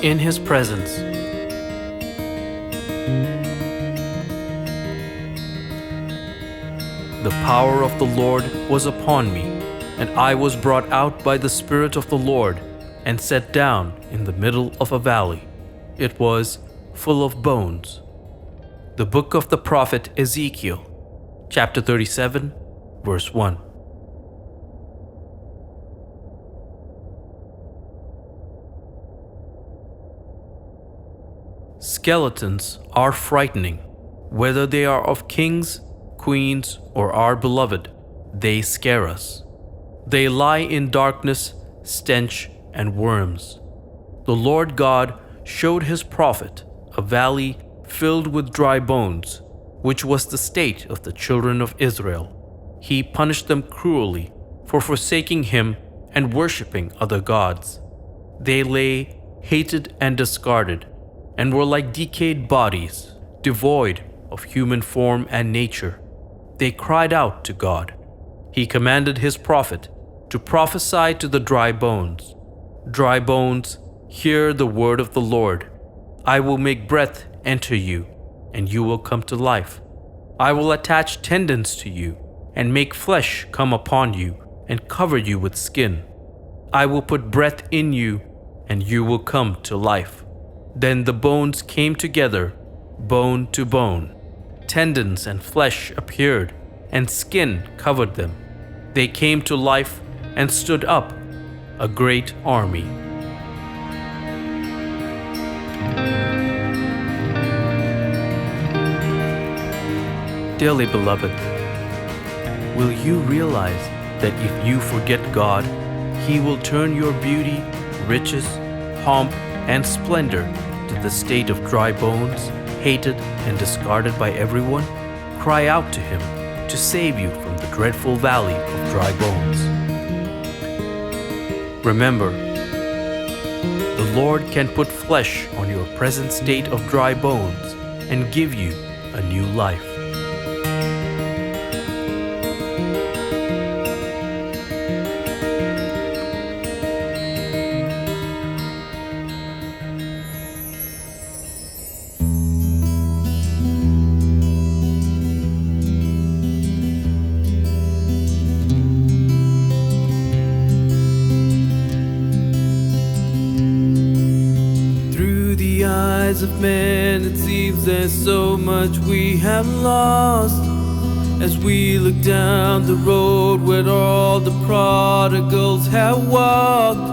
in His presence. The power of the Lord was upon me, and I was brought out by the Spirit of the Lord, and set down in the middle of a valley. It was full of bones. The book of the prophet Ezekiel, chapter 37, verse 1. Skeletons are frightening. Whether they are of kings, queens, or our beloved, they scare us. They lie in darkness, stench, and worms. The Lord God showed His prophet a valley filled with dry bones, which was the state of the children of Israel. He punished them cruelly for forsaking Him and worshipping other gods. They lay hated and discarded, and were like decayed bodies, devoid of human form and nature. They cried out to God. He commanded His prophet to prophesy to the dry bones. Dry bones, hear the word of the Lord. I will make breath enter you, and you will come to life. I will attach tendons to you, and make flesh come upon you, and cover you with skin. I will put breath in you, and you will come to life. Then the bones came together, bone to bone. Tendons and flesh appeared, and skin covered them. They came to life and stood up, a great army. Dearly beloved, will you realize that if you forget God, He will turn your beauty, riches, pomp, and splendor to the state of dry bones, hated and discarded by everyone? Cry out to Him to save you from the dreadful valley of dry bones. Remember, the Lord can put flesh on your present state of dry bones and give you a new life. Of men, it seems there's so much we have lost. As we look down the road where all the prodigals have walked,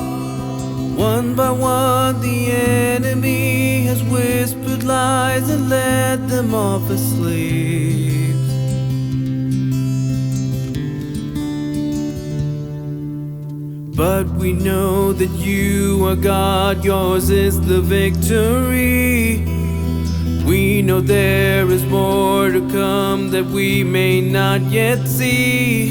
one by one the enemy has whispered lies and led them off as slaves. But we know that you are God, yours is the victory. We know there is more to come that we may not yet see.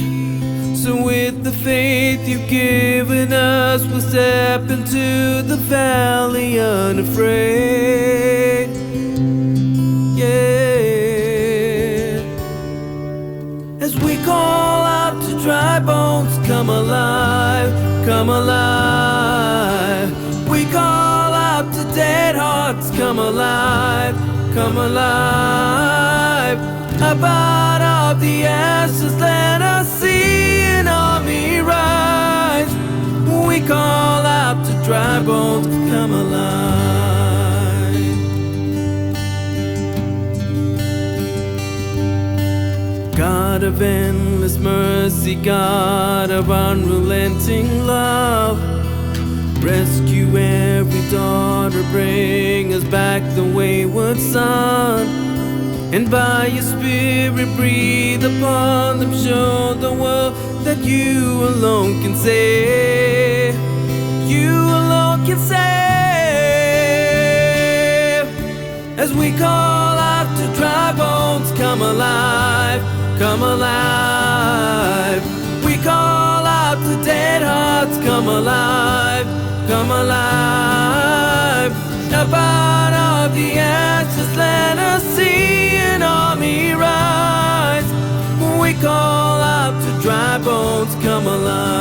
So with the faith you've given us, we'll step into the valley unafraid. Yeah. As we call out to dry bones, come alive. Come alive. We call out to dead hearts, come alive, come alive. Up out of the ashes, let us see an army rise. We call out to dry bones, come alive. God of endless mercy, God of unrelenting love, rescue every daughter, bring us back the wayward son. And by your Spirit breathe upon them, show the world that you alone can save. You alone can save. As we call out to dry bones, come alive, come alive. We call out to dead hearts, come alive, come alive. Up out of the ashes, let us see an army rise. We call out to dry bones, come alive.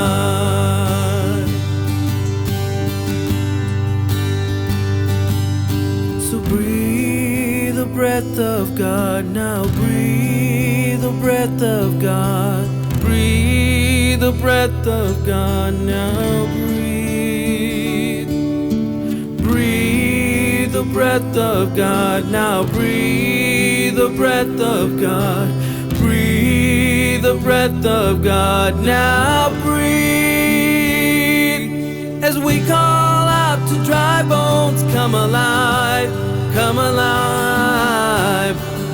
breath of God, now breathe the breath of God. Breathe the breath of God, now breathe. Breathe the breath of God, now breathe the breath of God. Breathe the breath of God, now breathe. As we call out to dry bones, come alive, come alive.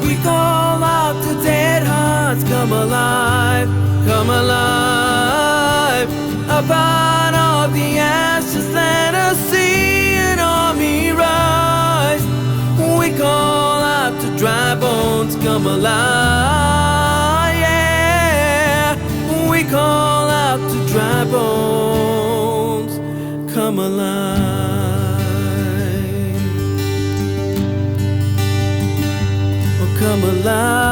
We call out to dead hearts, come alive, come alive. Upon all the ashes, let us see an army rise. We call out to dry bones, come alive, yeah. We call out to dry bones, come alive, oh come alive.